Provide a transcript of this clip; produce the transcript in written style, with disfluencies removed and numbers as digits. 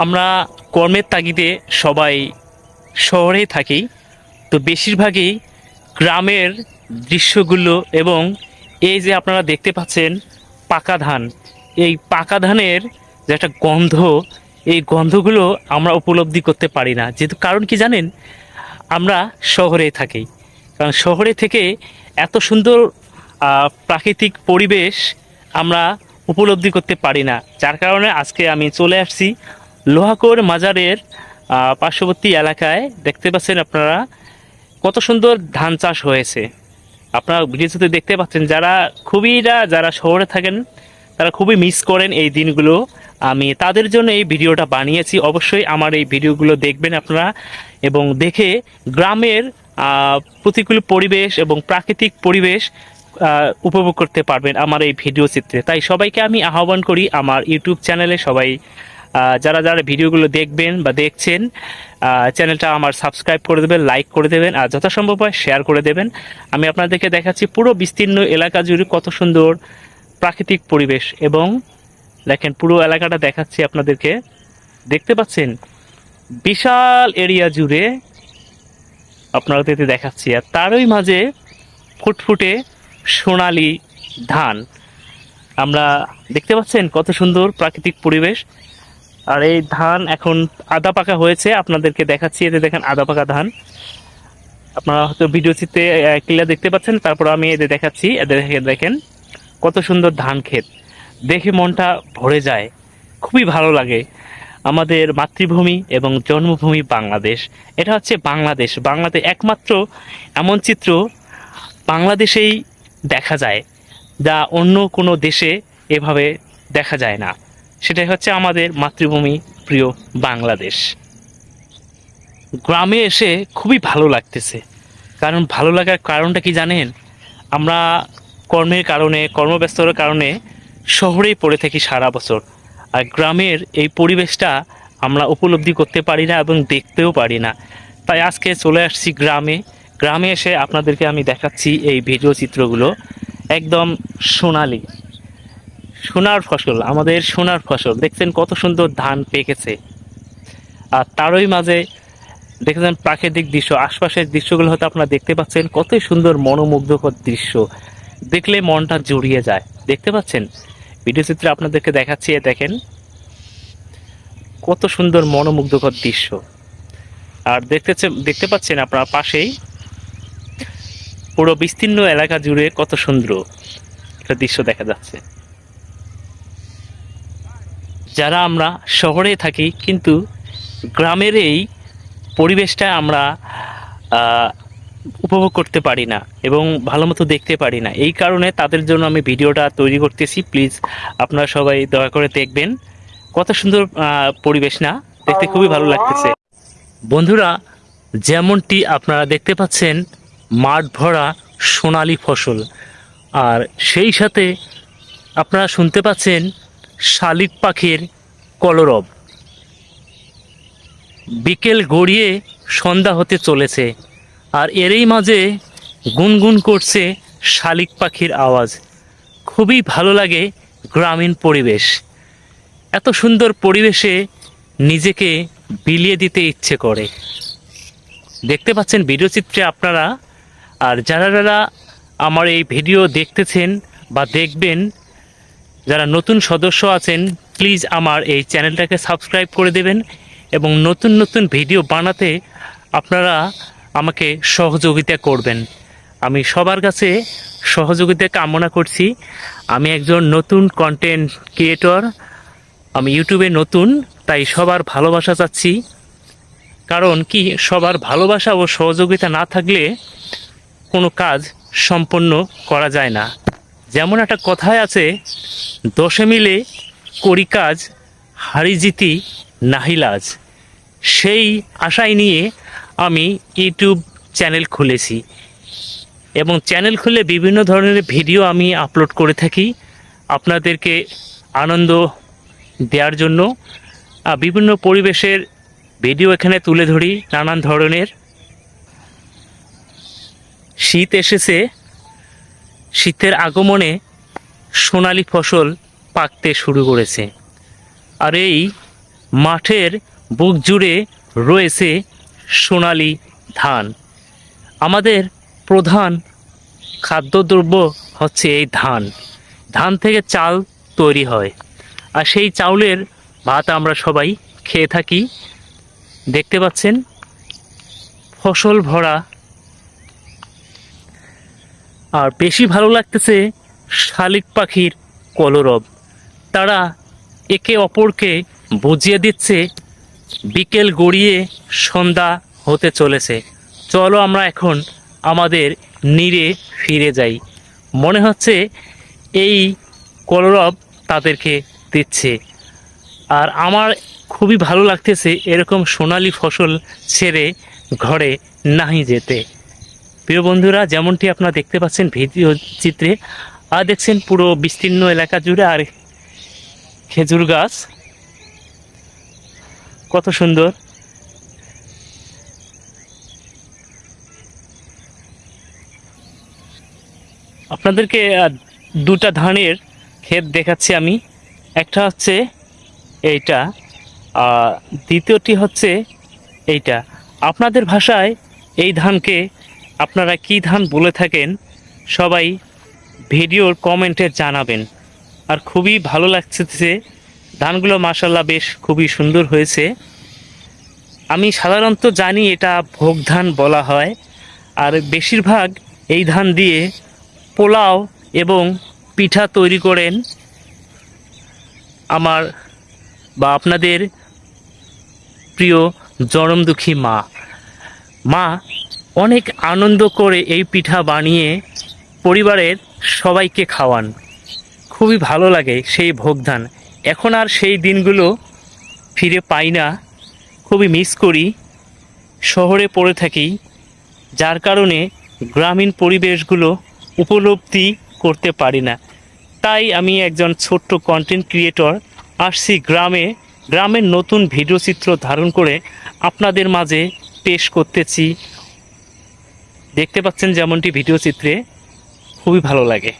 আমরা কর্মের তাগিদে সবাই শহরেই থাকি, তো বেশিরভাগই গ্রামের দৃশ্যগুলো এবং এই যে আপনারা দেখতে পাচ্ছেন পাকা ধান, এই পাকা ধানের যে একটা গন্ধ, এই গন্ধগুলো আমরা উপলব্ধি করতে পারি না। যেহেতু কারণ কি জানেন, আমরা শহরে থাকি। কারণ শহরে থেকে এত সুন্দর প্রাকৃতিক পরিবেশ আমরা উপলব্ধি করতে পারি না, যার কারণে আজকে আমি চলে আসছি লোহাগড় মাজারের পার্শ্ববর্তী এলাকায়। দেখতে পাচ্ছেন আপনারা কত সুন্দর ধান চাষ হয়েছে। আপনারা ভিডিওতে দেখতে পাচ্ছেন, যারা শহরে থাকেন তারা খুবই মিস করেন এই দিনগুলো। আমি তাদের জন্য এই ভিডিওটা বানিয়েছি। অবশ্যই আমার এই ভিডিওগুলো দেখবেন আপনারা এবং দেখে গ্রামের প্রতিকূল পরিবেশ এবং প্রাকৃতিক পরিবেশ উপভোগ করতে পারবেন আমার এই ভিডিও চিত্রে। তাই সবাইকে আমি আহ্বান করি আমার ইউটিউব চ্যানেলে সবাই যারা যারা ভিডিওগুলো দেখবেন বা দেখছেন, চ্যানেলটা আমার সাবস্ক্রাইব করে দেবেন, লাইক করে দেবেন, আর যথাসম্ভব হয় শেয়ার করে দেবেন। আমি আপনাদেরকে দেখাচ্ছি পুরো বিস্তীর্ণ এলাকা জুড়ে কত সুন্দর প্রাকৃতিক পরিবেশ। এবং দেখেন পুরো এলাকাটা দেখাচ্ছি আপনাদেরকে, দেখতে পাচ্ছেন বিশাল এরিয়া জুড়ে আপনাদেরকে দেখাচ্ছি। আর তারই মাঝে ফুটফুটে সোনালি ধান আমরা দেখতে পাচ্ছেন, কত সুন্দর প্রাকৃতিক পরিবেশ। আর এই ধান এখন আদা পাকা হয়েছে, আপনাদেরকে দেখাচ্ছি। এতে দেখেন আদা পাকা ধান, আপনারা হয়তো ভিডিও চিত্রে ক্লিয়ার দেখতে পাচ্ছেন। তারপর আমি এদের দেখাচ্ছি, এদের দেখেন কত সুন্দর ধান ক্ষেত, দেখে মনটা ভরে যায়, খুবই ভালো লাগে। আমাদের মাতৃভূমি এবং জন্মভূমি বাংলাদেশ, এটা হচ্ছে বাংলাদেশ। বাংলাদেশ একমাত্র এমন চিত্র বাংলাদেশেই দেখা যায়, যা অন্য কোনো দেশে এভাবে দেখা যায় না। সেটাই হচ্ছে আমাদের মাতৃভূমি প্রিয় বাংলাদেশ। গ্রামে এসে খুবই ভালো লাগতেছে। কারণ ভালো লাগার কারণটা কি জানেন, আমরা কর্মের কারণে, কর্মব্যস্ততার কারণে শহরেই পড়ে থাকি সারা বছর। আর গ্রামের এই পরিবেশটা আমরা উপলব্ধি করতে পারি না এবং দেখতেও পারি না। তাই আজকে চলে আসছি গ্রামে। গ্রামে এসে আপনাদেরকে আমি দেখাচ্ছি এই ভিডিও চিত্রগুলো। একদম সোনালি, সোনার ফসল, আমাদের সোনার ফসল। দেখছেন কত সুন্দর ধান পেকেছে। আর তারই মাঝে দেখেছেন প্রাকৃতিক দৃশ্য, আশপাশের দৃশ্যগুলো হয়তো আপনারা দেখতে পাচ্ছেন, কত সুন্দর মনোমুগ্ধকর দৃশ্য, দেখলে মনটা জুড়িয়ে যায়। দেখতে পাচ্ছেন ভিডিও চিত্রে আপনাদেরকে দেখাচ্ছি, দেখেন কত সুন্দর মনোমুগ্ধকর দৃশ্য। আর দেখতে পাচ্ছেন আপনার পাশেই পুরো বিস্তীর্ণ এলাকা জুড়ে কত সুন্দর একটা দৃশ্য দেখা যাচ্ছে। যারা আমরা শহরে থাকি কিন্তু গ্রামের এই পরিবেশটা আমরা উপভোগ করতে পারি না এবং ভালো মতো দেখতে পারি না। এই কারণে তাদের জন্য আমি ভিডিওটা তৈরি করতেছি। প্লিজ আপনারা সবাই দয়া করে দেখবেন, কত সুন্দর পরিবেশ না, দেখতে খুবই ভালো লাগতেছে। বন্ধুরা, যেমনটি আপনারা দেখতে পাচ্ছেন মাঠ ভরা সোনালি ফসল, আর সেই সাথে আপনারা শুনতে পাচ্ছেন শালিক পাখির কলরব। বিকেল গড়িয়ে সন্ধ্যা হতে চলেছে, আর এরই মাঝে গুনগুন করছে শালিক পাখির আওয়াজ। খুবই ভালো লাগে গ্রামীণ পরিবেশ। এত সুন্দর পরিবেশে নিজেকে বিলিয়ে দিতে ইচ্ছে করে। দেখতে পাচ্ছেন ভিডিও চিত্রে আপনারা। আর যারা যারা আমার এই ভিডিও দেখতেছেন বা দেখবেন, যারা নতুন সদস্য আছেন, প্লিজ আমার এই চ্যানেলটাকে সাবস্ক্রাইব করে দেবেন এবং নতুন নতুন ভিডিও বানাতে আপনারা আমাকে সহযোগিতা করবেন। আমি সবার কাছে সহযোগিতা কামনা করছি। আমি একজন নতুন কন্টেন্ট ক্রিয়েটর, আমি ইউটিউবে নতুন, তাই সবার ভালোবাসা চাচ্ছি। কারণ কি, সবার ভালোবাসা ও সহযোগিতা না থাকলে কোনো কাজ সম্পন্ন করা যায় না। যেমন একটা কথায় আছে, দশে মিলে করি কাজ, হারি জিতি নাহি লাজ। সেই আশায় নিয়ে আমি ইউটিউব চ্যানেল খুলেছি এবং চ্যানেল খুলে বিভিন্ন ধরনের ভিডিও আমি আপলোড করে থাকি আপনাদেরকে আনন্দ দেওয়ার জন্য। বিভিন্ন পরিবেশের ভিডিও এখানে তুলে ধরি, নানান ধরনের। শীত এসেছে, শীতের আগমনে সোনালি ফসল পাকতে শুরু করেছে। আর এই মাঠের বুক জুড়ে রয়েছে সোনালী ধান। আমাদের প্রধান খাদ্যদ্রব্য হচ্ছে এই ধান। ধান থেকে চাল তৈরি হয়, আর সেই চাউলের ভাত আমরা সবাই খেয়ে থাকি। দেখতে পাচ্ছেন ফসল ভরা। আর বেশি ভালো লাগতেছে শালিক পাখির কলরব। তারা একে অপরকে বুঝিয়ে দিচ্ছে বিকেল গড়িয়ে সন্ধ্যা হতে চলেছে, চলো আমরা এখন আমাদের নীড়ে ফিরে যাই। মনে হচ্ছে এই কলরব তাদেরকে দিচ্ছে। আর আমার খুবই ভালো লাগতেছে এরকম সোনালী ফসল ছেড়ে ঘরে নাহি যেতে। প্রিয় বন্ধুরা, যেমনটি আপনারা দেখতে পাচ্ছেন ভিডিও চিত্রে, আর দেখছেন পুরো বিস্তীর্ণ এলাকা জুড়ে আর খেজুর গাছ কত সুন্দর। আপনাদেরকে দুটা ধানের ক্ষেত দেখাচ্ছি আমি। একটা হচ্ছে এইটা, আর দ্বিতীয়টি হচ্ছে এইটা। আপনাদের ভাষায় এই ধানকে আপনারা কি ধান বলে থাকেন সবাই ভিডিওর কমেন্টে জানাবেন। আর খুবই ভালো লাগছে ধানগুলো, মাশাআল্লাহ বেশ খুবই সুন্দর হয়েছে। আমি সাধারণত জানি এটা ভোগ ধান বলা হয়, আর বেশিরভাগ এই ধান দিয়ে পোলাও এবং পিঠা তৈরি করেন আমার বা আপনাদের প্রিয় জনমদুঃখী মা অনেক আনন্দ করে এই পিঠা বানিয়ে পরিবারের সবাইকে খাওয়ান। খুবই ভালো লাগে সেই ভোগধান। এখন আর সেই দিনগুলো ফিরে পাই না, খুবই মিস করি। শহরে পড়ে থাকি, যার কারণে গ্রামীণ পরিবেশগুলো উপলব্ধি করতে পারি না। তাই আমি একজন ছোট্ট কন্টেন্ট ক্রিয়েটর, আসছি গ্রামের নতুন ভিডিও চিত্র ধারণ করে আপনাদের মাঝে পেশ করতেছি। দেখতে পাচ্ছেন যেমনটি ভিডিও চিত্রে, খুবই ভালো লাগে।